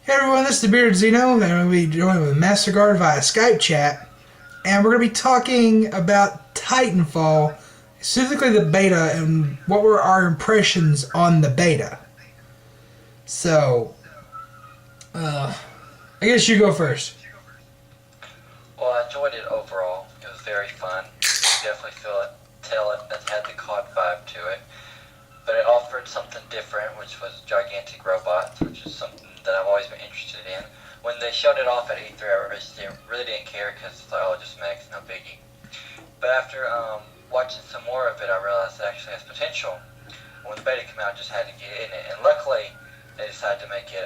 Hey everyone, this is DaBeardedXeno, and I'm going to be joined with MasterGuard via Skype chat, and we're going to be talking about Titanfall, specifically the beta, and what were our impressions on the beta. So, I guess you go first. Well, I enjoyed it overall. It was very fun. You definitely tell it had the COD vibe to it. But it offered something different, which was gigantic robots, which is something that I've always been interested in. When they showed it off at E3, I really didn't care because it's like, oh, just mechs, no biggie. But after watching some more of it, I realized it actually has potential. When the beta came out, I just had to get in it. And luckily, they decided to make it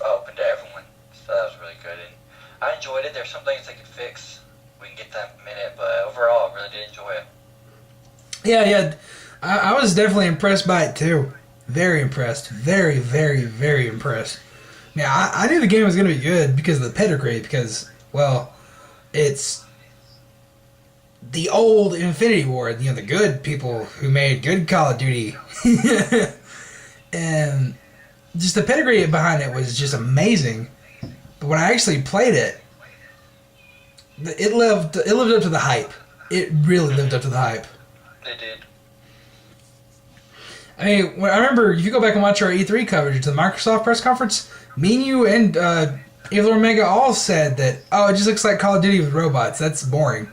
open to everyone. So that was really good. And I enjoyed it. There's some things they could fix. We can get that in a minute. But overall, I really did enjoy it. Yeah. I was definitely impressed by it too. Very impressed. Very, very, very impressed. Yeah, I knew the game was going to be good because of the pedigree, because, well, it's the old Infinity Ward, the good people who made good Call of Duty. And just the pedigree behind it was just amazing. But when I actually played it, it lived up to the hype. It really lived up to the hype. It did. I mean, I remember, if you go back and watch our E3 coverage to the Microsoft press conference, me and you and Evil Omega all said that, oh, it just looks like Call of Duty with robots. That's boring.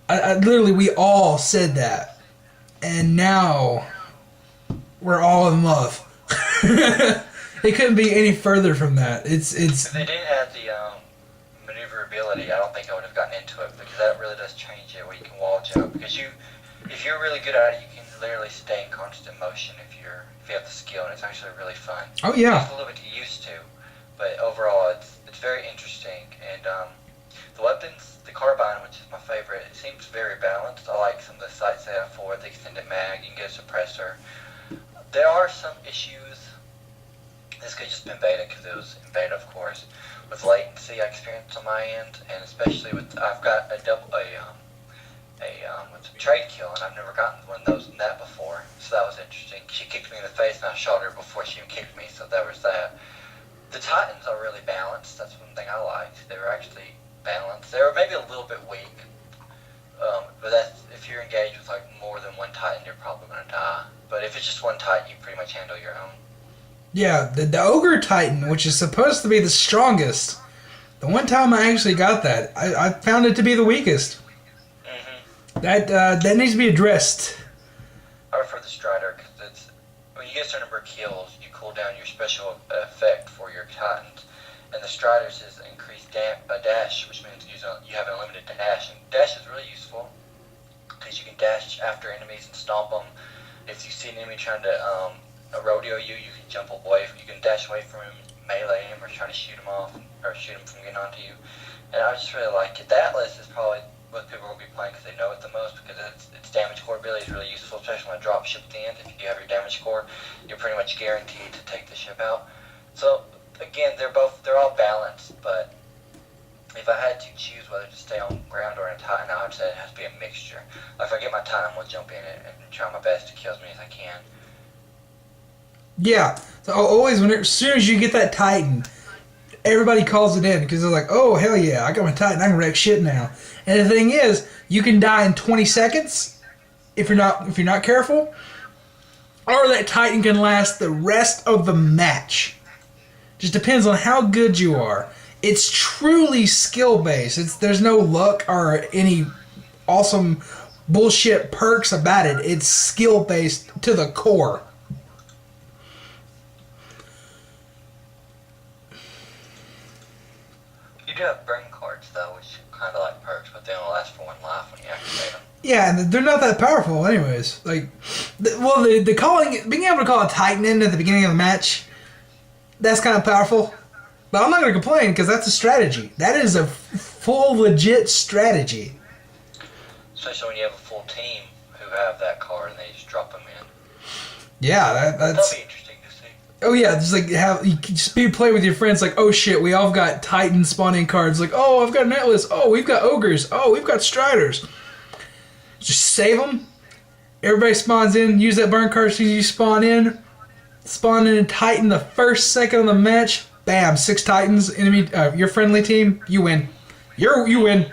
Literally, we all said that. And now, we're all in love. It couldn't be any further from that. It's. If they didn't have the maneuverability, I don't think I would have gotten into it, because that really does change it, where you can wall jump. Because if you're really good at it, you can literally stay in constant motion if you have the skill, and it's actually really fun. Oh yeah. It's a little bit to get used to, but overall it's very interesting. And the weapons, the carbine, which is my favorite, it seems very balanced. I like some of the sights they have for it, the extended mag, you can get a suppressor. There are some issues. This could have just been beta because it was in beta, of course, with latency I experienced on my end, and especially with I've got with a trade kill, and I've never gotten one of those in that before, so that was interesting. She kicked me in the face, and I shot her before she even kicked me, so there was that. The Titans are really balanced. That's one thing I liked. They were actually balanced. They were maybe a little bit weak, but that's, if you're engaged with like more than one Titan, you're probably going to die. But if it's just one Titan, you pretty much handle your own. Yeah, the Ogre Titan, which is supposed to be the strongest, the one time I actually got that, I found it to be the weakest. That needs to be addressed. I prefer the Strider because when you get a certain number of kills, you cool down your special effect for your Titans, and the Striders is increased dash, which means you have an unlimited dash, and dash is really useful because you can dash after enemies and stomp them. If you see an enemy trying to rodeo you, you can jump away. You can dash away from him, melee him, or try to shoot him off, or shoot him from getting onto you. And I just really like it. The Atlas is probably what people will be playing because they know it the most, because its damage core ability is really useful, especially when a drop ship at the end. If you have your damage core, you're pretty much guaranteed to take the ship out. So again, they're all balanced, but if I had to choose whether to stay on ground or in a Titan, I would say it has to be a mixture. Like if I get my Titan, I'm gonna jump in it and try my best to kill as many as I can. Yeah, so always as soon as you get that Titan, everybody calls it in because they're like, oh, hell yeah, I got my Titan, I can wreck shit now. And the thing is, you can die in 20 seconds if you're not careful, or that Titan can last the rest of the match. Just depends on how good you are. It's truly skill-based. There's no luck or any awesome bullshit perks about it. It's skill-based to the core. You do have burn cards though, which kind of like perks, but they only last for one life when you activate them. Yeah, and they're not that powerful anyways. Like, being able to call a Titan in at the beginning of the match, that's kind of powerful. But I'm not going to complain because that's a strategy. That is a full legit strategy. Especially when you have a full team who have that card and they just drop them in. Yeah, that'll be interesting to see. Oh yeah, just like you just be playing with your friends. Like, oh shit, we all got Titan spawning cards. Like, oh, I've got an Atlas. Oh, we've got Ogres. Oh, we've got Striders. Just save them. Everybody spawns in. Use that burn card as soon as you spawn in. Spawn in a Titan the first second of the match. Bam, 6 Titans. Enemy, your friendly team, you win. You win.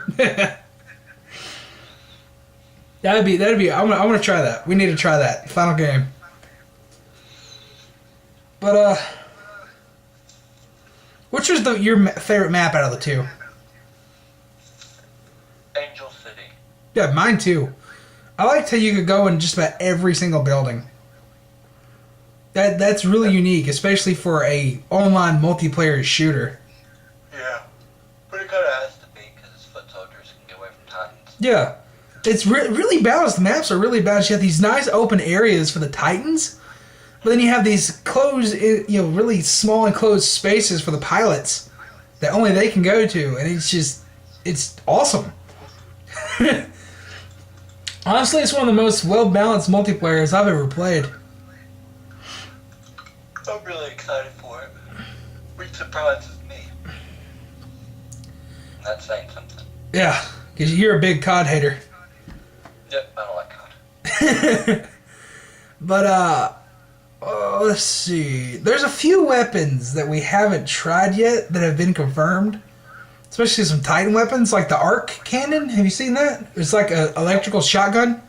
That'd be. I'm gonna try that. We need to try that final game. But which was your favorite map out of the 2? Angel City. Yeah, mine too. I liked how you could go in just about every single building. That's really unique, especially for a online multiplayer shooter. Yeah, but it kind of has to be because it's foot soldiers can get away from Titans. Yeah, it's really balanced. The maps are really balanced. You have these nice open areas for the Titans, but then you have these closed, really small enclosed spaces for the pilots that only they can go to, and it's awesome. Honestly, it's one of the most well-balanced multiplayers I've ever played. I'm really excited for it. Which surprises me. That's saying something. Yeah, because you're a big COD hater. Yep, I don't like COD. But, let's see. There's a few weapons that we haven't tried yet that have been confirmed. Especially some Titan weapons, like the arc cannon. Have you seen that? It's like an electrical shotgun.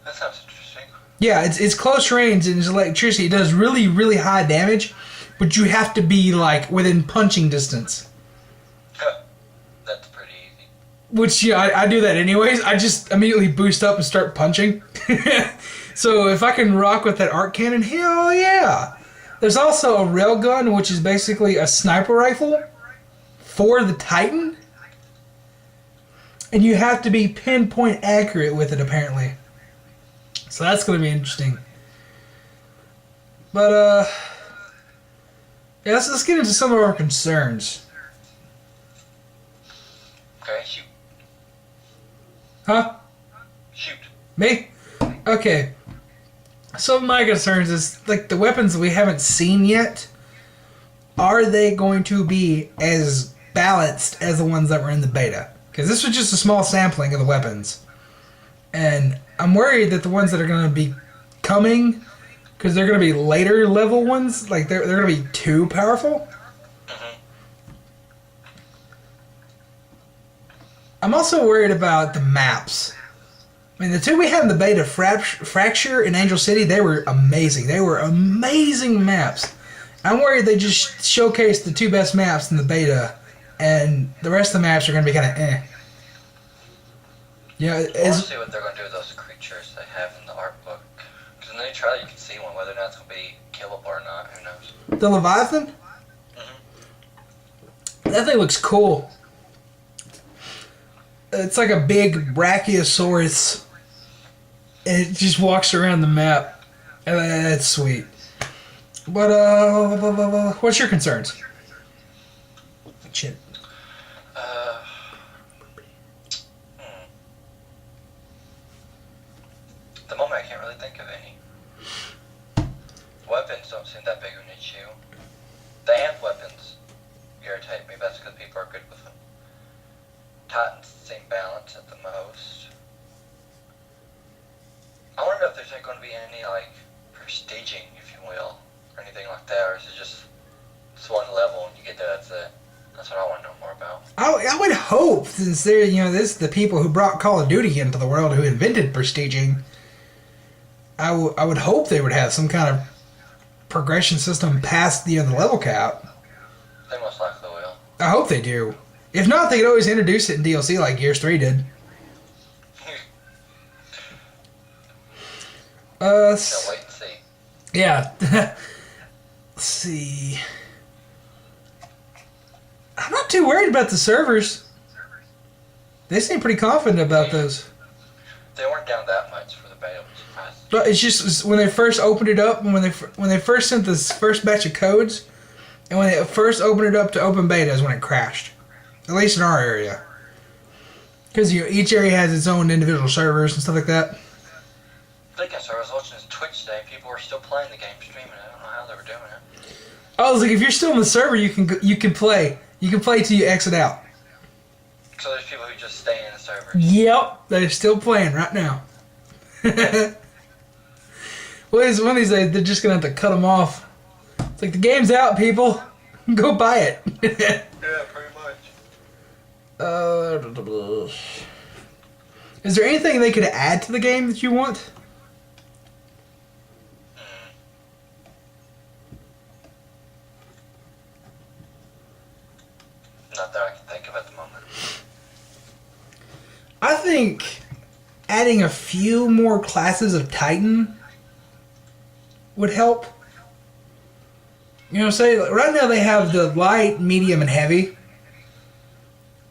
That sounds interesting. Yeah, it's close range and it's electricity. It does really, really high damage, but you have to be, like, within punching distance. That's pretty easy. Which, yeah, I do that anyways. I just immediately boost up and start punching. So if I can rock with that arc cannon, hell yeah. There's also a railgun, which is basically a sniper rifle for the Titan. And you have to be pinpoint accurate with it, apparently. So that's going to be interesting. But, yeah, let's get into some of our concerns. Okay, shoot. Huh? Shoot. Me? Okay. Some of my concerns is, like, the weapons we haven't seen yet, are they going to be as balanced as the ones that were in the beta? Because this was just a small sampling of the weapons. And I'm worried that the ones that are going to be coming, because they're going to be later level ones, like, they're going to be too powerful. I'm also worried about the maps. I mean, the 2 we had in the beta, Fracture and Angel City, they were amazing. They were amazing maps. I'm worried they just showcased the 2 best maps in the beta, and the rest of the maps are going to be kind of eh. Yeah, I want to see what they're going to do with those creatures they have in the art book. Because in the new trailer you can see one, whether or not it's going to be killable or not, who knows. The Leviathan? That thing looks cool. It's like a big Brachiosaurus, and it just walks around the map. And that's sweet. But, what's your concerns? Shit. At the moment I can't really think of any. Weapons don't seem that big of an issue. The hand weapons irritate me, that's because people are good with them. Titans seem balanced at the most. I wonder if there's going to be any, like, prestiging, if you will, or anything like that, or is it just it's one level and you get there, that's it? That's what I want to know more about. I would hope, since they're, this is the people who brought Call of Duty into the world, who invented prestiging, I would hope they would have some kind of progression system past the level cap. They most likely will. I hope they do. If not, they could always introduce it in DLC like Gears 3 did. Wait and see. Yeah. Let's see. I'm not too worried about the servers. They seem pretty confident about those. They weren't down that much for the beta. But it's just when they first opened it up, and when they first sent this first batch of codes, and when they first opened it up to open beta is when it crashed. At least in our area. Because each area has its own individual servers and stuff like that. I guess I was watching this Twitch today. People were still playing the game, streaming it. I don't know how they were doing it. I was like, if you're still in the server, you can play. You can play till you exit out. So there's people who just stay in the server. Yep, they're still playing right now. Well, one of these days they're just gonna have to cut them off. It's like the game's out, people. Go buy it. Yeah, pretty much. Is there anything they could add to the game that you want? Not that I can think of at the moment. I think adding a few more classes of Titan would help. You know, say right now they have the light, medium, and heavy.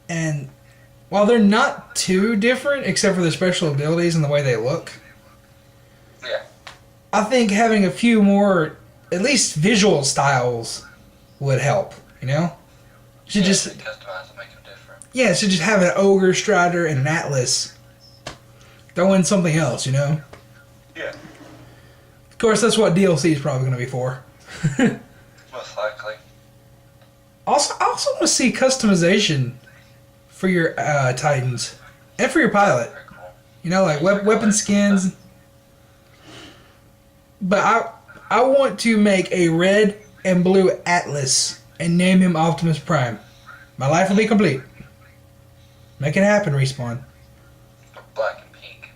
And while they're not too different, except for their special abilities and the way they look, Yeah. I think having a few more, at least visual styles, would help. You know, should just customize and make them different. yeah, should just have an ogre, strider, and an atlas. Throw in something else, you know. Yeah. Of course, that's what DLC is probably going to be for. Most likely. Also, I also want to see customization for your Titans and for your pilot. Very cool. You know, like weapon skins. But I want to make a red and blue Atlas and name him Optimus Prime. My life will be complete. Make it happen, Respawn. Black and pink.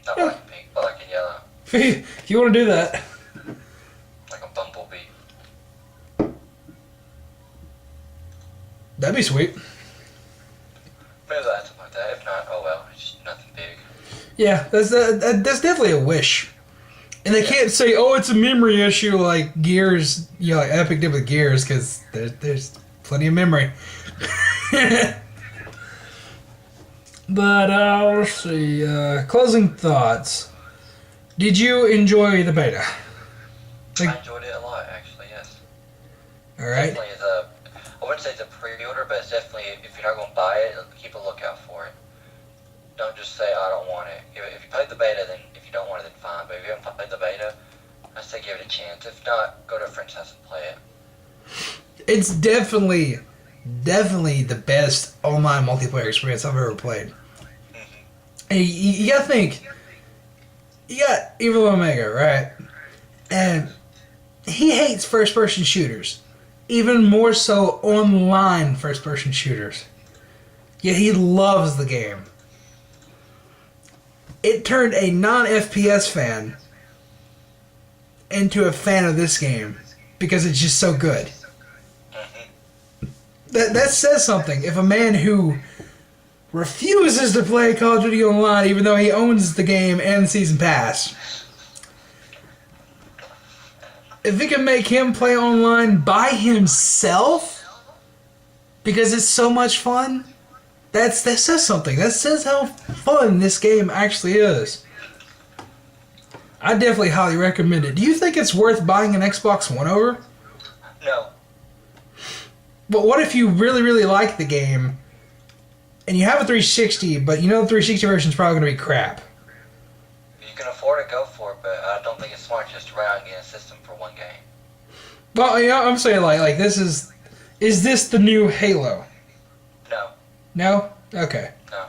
Not Yeah. black and pink, black and yellow. If you want to do that. Like a bumblebee. That'd be sweet. Maybe they'll add something like that. If not, oh well. It's just nothing big. Yeah, that's definitely a wish. And they can't say, oh, it's a memory issue like Gears, you know, like Epic did with Gears, because there's plenty of memory. But, let's see, closing thoughts. Did you enjoy the beta? I enjoyed it a lot, actually, yes. Alright. Definitely is a, I wouldn't say it's a pre-order, but it's definitely, if you're not going to buy it, keep a lookout for it. Don't just say, I don't want it. If you played the beta, then if you don't want it, then fine. But if you haven't played the beta, I'd say give it a chance. If not, go to a friend's house and play it. It's definitely the best online multiplayer experience I've ever played. And you gotta think, you got Evil Omega, right? And he hates first-person shooters. Even more so online first-person shooters. Yet he loves the game. It turned a non-FPS fan into a fan of this game because it's just so good. That says something. If a man who refuses to play Call of Duty Online even though he owns the game and the Season Pass, if it can make him play online by himself because it's so much fun, that says something. That says how fun this game actually is. I definitely highly recommend it. Do you think it's worth buying an Xbox One over? No. But what if you really, really like the game and you have a 360, but you know the 360 version is probably going to be crap? If you can afford it, go for it, but I don't think it's smart just to rely on getting a system for one game. Well, you know, I'm saying like this is this the new Halo? No. No? Okay. No.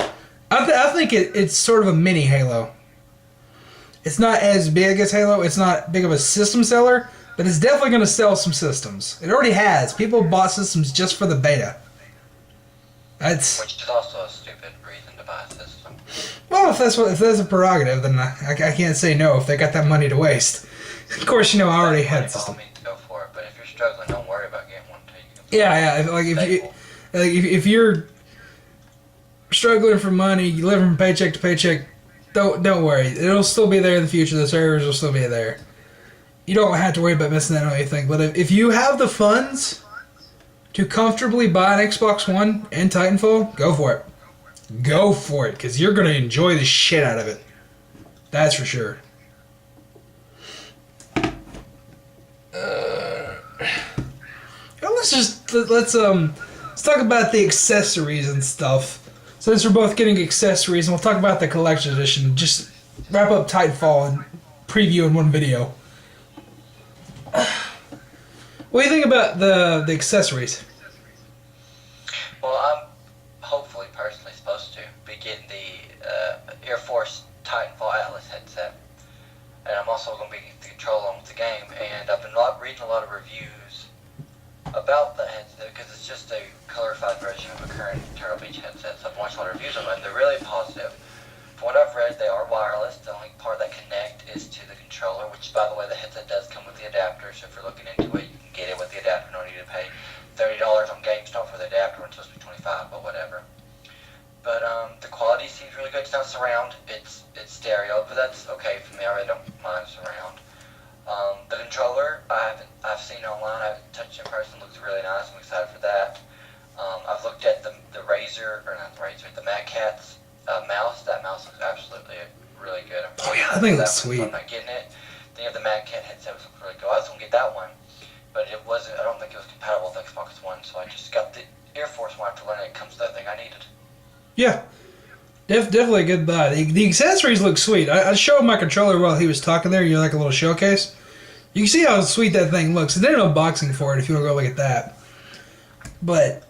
I think it's sort of a mini Halo. It's not as big as Halo. It's not big of a system seller, but it's definitely going to sell some systems. It already has. People bought systems just for the beta. That's Which is also a stupid reason to buy a system. well, if that's a prerogative, then I can't say no if they got that money to waste. Of course, you know I already had a By all system. means, go for it, but if you're struggling, don't worry about getting one until you can. Yeah. If you're struggling for money, you live from paycheck to paycheck, don't worry. It'll still be there in the future. The servers will still be there. You don't have to worry about missing out on anything. But if you have the funds to comfortably buy an Xbox One and Titanfall, go for it. Go for it, because you're going to enjoy the shit out of it. That's for sure. Let's talk about the accessories and stuff. Since we're both getting accessories, and we'll talk about the collection edition. Just wrap up Titanfall and preview in one video. What do you think about the accessories? Well, I'm hopefully personally supposed to be getting the Air Force Titanfall Atlas headset. And I'm also reading a lot of reviews about the headset because it's just a colorified version of a current Turtle Beach headset. So I've watched a lot of reviews of it, and they're really positive. From what I've read, they are wireless. The only part that connect is to the controller, which, by the way, the headset does come with the adapter. So if you're looking into it, you can get it with the adapter. No need to pay $30 on GameStop for the adapter when it's supposed to be $25, but whatever. But the quality seems really good. It's not surround. It's stereo, but that's okay for me. I really don't mind surround. The controller, I've seen online. I haven't touched it in person. It looks really nice. I'm excited for that. I've looked at the Razer, or not the Razer, the Mad Catz mouse. That mouse looks absolutely really good. Oh yeah, I think it looks sweet. I'm not getting it. Then you have the Mad Cat headset, which looks really good. I was gonna get that one, but it wasn't. I don't think it was compatible with Xbox One, so I just got the Air Force One after learning it comes to that thing I needed. Yeah. Definitely a good buy. The accessories look sweet. I showed my controller while he was talking there. You're like a little showcase. You can see how sweet that thing looks. And there's an unboxing for it if you want to go look at that. But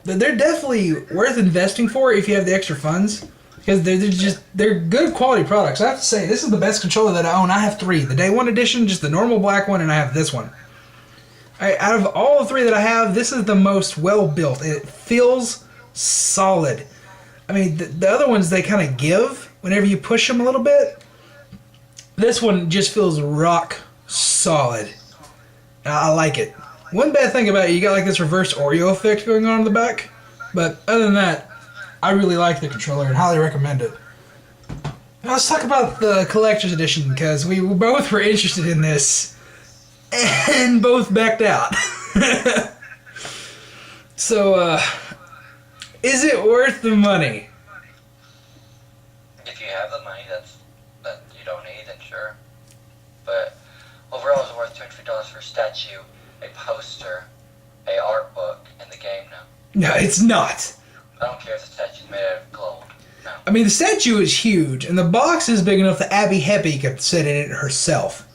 they're definitely worth investing for if you have the extra funds. Because they're good quality products. I have to say, this is the best controller that I own. I have 3. The Day 1 edition, just the normal black one, and I have this one. Out of all the 3 that I have, this is the most well-built. It feels solid. I mean, the other ones, they kind of give whenever you push them a little bit. This one just feels rock solid. I like it. One bad thing about it, you got like this reverse Oreo effect going on in the back. But other than that, I really like the controller and highly recommend it. Now let's talk about the collector's edition, because we both were interested in this and both backed out. So, is it worth the money? If you have the money that you don't need, then sure. But overall, it's worth $250 for a statue, a poster, a art book, and the game now. No, it's not. I don't care if the statue's made out of gold. No. I mean, the statue is huge, and the box is big enough that Abby Heppy could sit in it herself.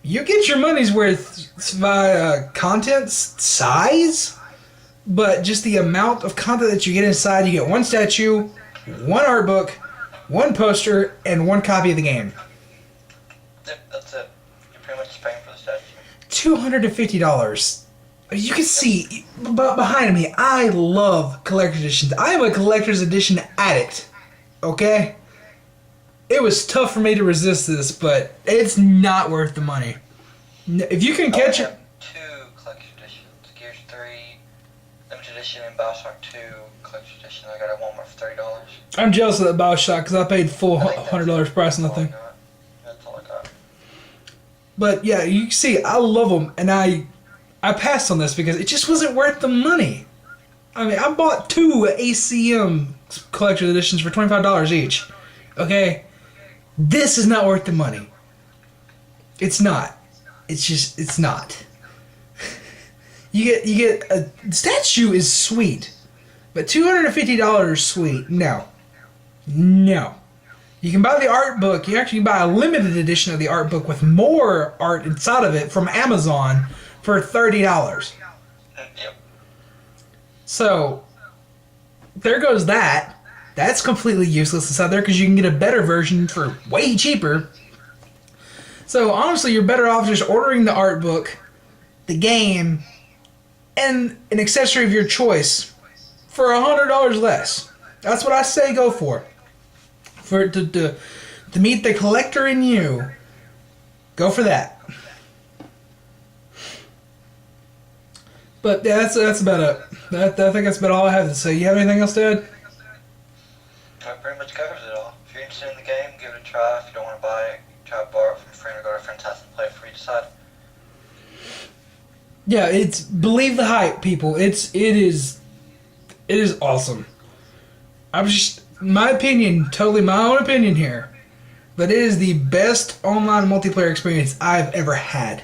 You get your money's worth via content size, but just the amount of content that you get inside. You get 1 statue, 1 art book, 1 poster, and 1 copy of the game. That's it. You're pretty much paying for the statue. $250. You can see behind me, I love collector's editions. I am a collector's edition addict. Okay? It was tough for me to resist this, but it's not worth the money. If you can catch it. 2 collector's editions. Gears 3, limited edition, and Bioshock 2 collector's edition. I got it at Walmart for $30. I'm jealous of that Bioshock because I paid full $100 price on that thing. That's all I got. But yeah, you can see, I love them, and I passed on this because it just wasn't worth the money. I mean, I bought 2 ACM collector's editions for $25 each. Okay? This is not worth the money. It's not. It's not. You get a statue is sweet, but $250 sweet. No. You can buy the art book. You actually buy a limited edition of the art book with more art inside of it from Amazon for $30. Yep. So there goes that. That's completely useless inside there because you can get a better version for way cheaper. So honestly, you're better off just ordering the art book, the game, and an accessory of your choice for $100 less. That's what I say go for. For it to meet the collector in you, go for that. But yeah, that's about it. I think that's about all I have to say. You have anything else to add? That pretty much covers it all. If you're interested in the game, give it a try. If you don't want to buy it, try to borrow it from a friend or go to a friend's house and play it before you decide. Yeah, it's believe the hype, people. It is awesome. I'm just my opinion, totally my own opinion here, but it is the best online multiplayer experience I've ever had.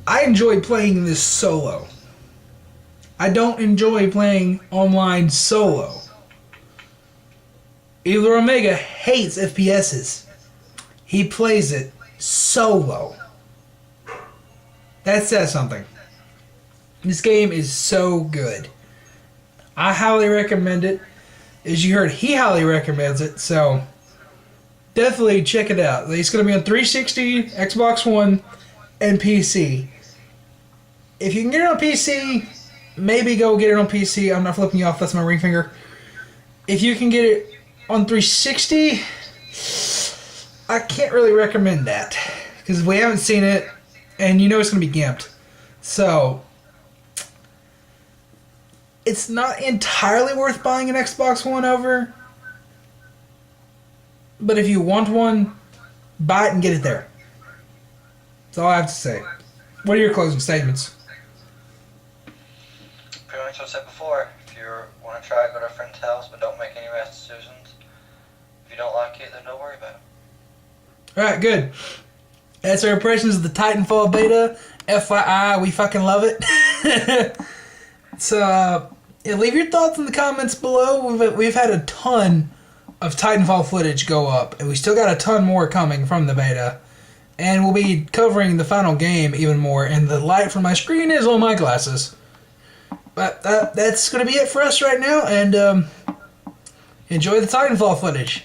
I enjoy playing this solo. I don't enjoy playing online solo. Either Omega hates FPSs. He plays it solo. That says something. This game is so good. I highly recommend it. As you heard, he highly recommends it, so definitely check it out. It's going to be on 360, Xbox One, and PC. If you can get it on PC, maybe go get it on PC. I'm not flipping you off. That's my ring finger. If you can get it on 360, I can't really recommend that because we haven't seen it, and you know it's going to be gimped. So it's not entirely worth buying an Xbox One over. But if you want one, buy it and get it there. That's all I have to say. What are your closing statements? Pretty much what I said before. If you want to try it, go to a friend's house, but don't make any rash decisions. If you don't like it, then don't worry about it. Alright, good. That's our impressions of the Titanfall beta. FYI, we fucking love it. So, leave your thoughts in the comments below. We've had a ton of Titanfall footage go up, and we still got a ton more coming from the beta, and we'll be covering the final game even more, and the light from my screen is on my glasses. But that's going to be it for us right now, and enjoy the Titanfall footage.